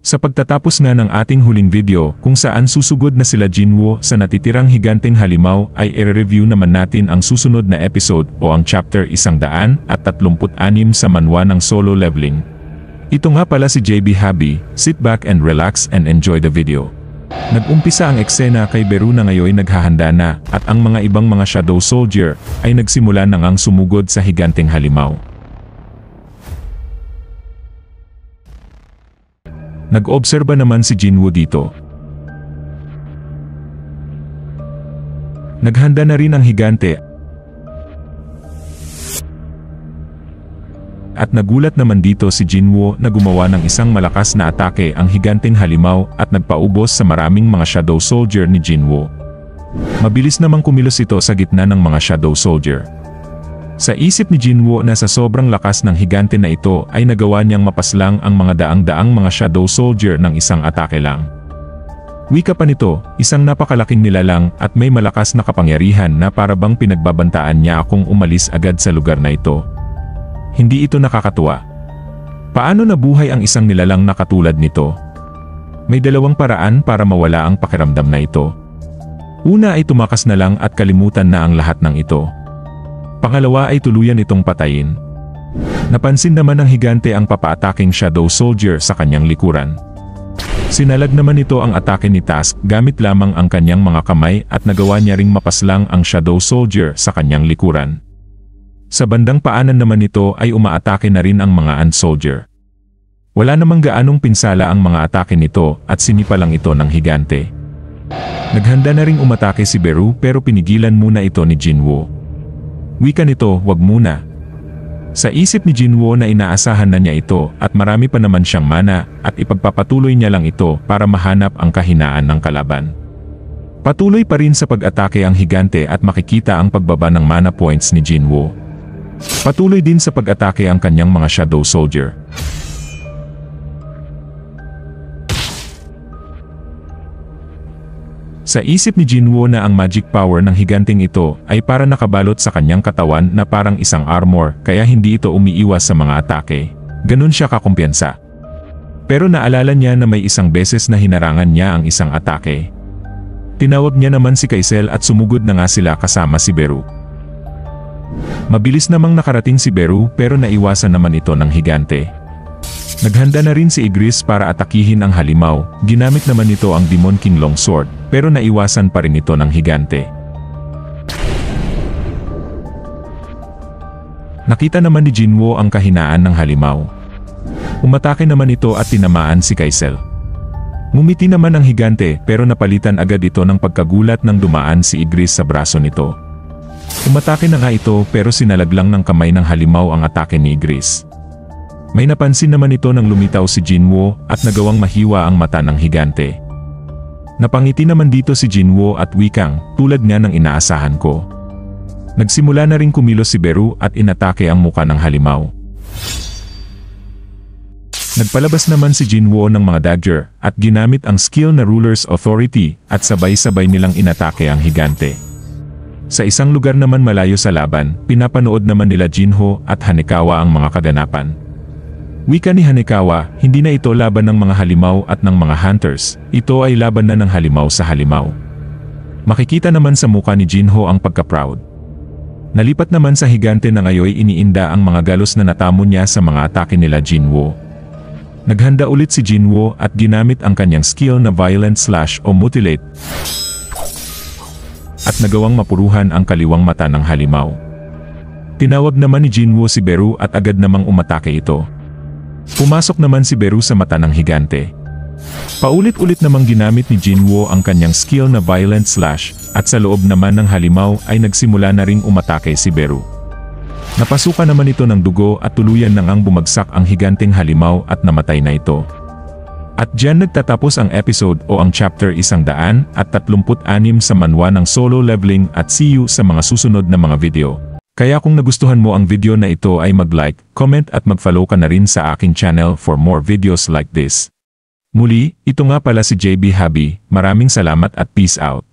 Sa pagtatapos nga ng ating huling video kung saan susugod na sila Jinwoo sa natitirang higanteng halimaw ay i-review naman natin ang susunod na episode o ang chapter 136 sa manhwa ng solo leveling. Ito nga pala si JB Habi, sit back and relax and enjoy the video. Nag-umpisa ang eksena kay Beru na ngayon naghahanda na at ang mga ibang mga shadow soldier ay nagsimula na ngang sumugod sa higanteng halimaw. Nag-obserba naman si Jinwoo dito. Naghanda na rin ang higante. At nagulat naman dito si Jinwoo na gumawa ng isang malakas na atake ang higanteng halimaw at nagpaubos sa maraming mga shadow soldier ni Jinwoo. Mabilis namang kumilos ito sa gitna ng mga shadow soldier. Sa isip ni Jinwoo na sa sobrang lakas ng higante na ito ay nagawa niyang mapaslang ang mga daang-daang mga shadow soldier ng isang atake lang. Wika pa nito, isang napakalaking nilalang at may malakas na kapangyarihan na para bang pinagbabantaan niya akong umalis agad sa lugar na ito. Hindi ito nakakatuwa. Paano nabuhay ang isang nilalang na katulad nito? May dalawang paraan para mawala ang pakiramdam na ito. Una ay tumakas na lang at kalimutan na ang lahat ng ito. Pangalawa ay tuluyan itong patayin. Napansin naman ng higante ang papaataking shadow soldier sa kanyang likuran. Sinalag naman ito ang atake ni Task gamit lamang ang kanyang mga kamay at nagawa niya ring mapaslang ang shadow soldier sa kanyang likuran. Sa bandang paanan naman nito ay umaatake na rin ang mga ant soldier. Wala namang gaanong pinsala ang mga atake nito at sinipa lang ito ng higante. Naghanda na ring umatake si Beru pero pinigilan muna ito ni Jinwoo. Wika nito, wag muna. Sa isip ni Jinwoo na inaasahan na niya ito at marami pa naman siyang mana at ipagpapatuloy niya lang ito para mahanap ang kahinaan ng kalaban. Patuloy pa rin sa pag-atake ang higante at makikita ang pagbaba ng mana points ni Jinwoo. Patuloy din sa pag-atake ang kanyang mga shadow soldier. Sa isip ni Jinwoo na ang magic power ng higanteng ito ay para nakabalot sa kanyang katawan na parang isang armor kaya hindi ito umiiwas sa mga atake. Ganun siya kakumpiyansa. Pero naalala niya na may isang beses na hinarangan niya ang isang atake. Tinawag niya naman si Kaisel at sumugod na nga sila kasama si Beru. Mabilis namang nakarating si Beru pero naiwasan naman ito ng higante. Naghanda na rin si Igris para atakihin ang halimaw, ginamit naman nito ang Demon King Longsword, pero naiwasan pa rin ito ng higante. Nakita naman ni Jinwoo ang kahinaan ng halimaw. Umatake naman ito at tinamaan si Kaisel. Ngumiti naman ang higante pero napalitan agad ito ng pagkagulat nang dumaan si Igris sa braso nito. Umatake na nga ito pero sinalaglang ng kamay ng halimaw ang atake ni Igris. May napansin naman ito nang lumitaw si Jinwoo at nagawang mahiwa ang mata ng higante. Napangiti naman dito si Jinwoo at wikang, tulad nga ng inaasahan ko. Nagsimula na rin kumilos si Beru at inatake ang muka ng halimaw. Nagpalabas naman si Jinwoo ng mga dagger at ginamit ang skill na Ruler's Authority at sabay-sabay nilang inatake ang higante. Sa isang lugar naman malayo sa laban, pinapanood naman nila Jinho at Hanekawa ang mga kaganapan. Wika ni Hanekawa, hindi na ito laban ng mga halimaw at ng mga hunters, ito ay laban na ng halimaw sa halimaw. Makikita naman sa muka ni Jinho ang pagka-proud. Nalipat naman sa higante na ngayon iniinda ang mga galos na natamo niya sa mga atake nila Jinwoo. Naghanda ulit si Jinwoo at ginamit ang kanyang skill na Violent Slash o Mutilate at nagawang mapuruhan ang kaliwang mata ng halimaw. Tinawag naman ni Jinwoo si Beru at agad namang umatake ito. Pumasok naman si Beru sa mata ng higante. Paulit-ulit namang ginamit ni Jinwoo ang kanyang skill na Violent Slash at sa loob naman ng halimaw ay nagsimula na ring umatake si Beru. Napasukan naman ito ng dugo at tuluyan nang bumagsak ang higanteng halimaw at namatay na ito. At diyan nagtatapos ang episode o ang chapter 136 sa manhwa ng solo leveling at see you sa mga susunod na mga video. Kaya kung nagustuhan mo ang video na ito ay mag-like, comment at mag-follow ka na rin sa aking channel for more videos like this. Muli, ito nga pala si JB Habi, maraming salamat at peace out.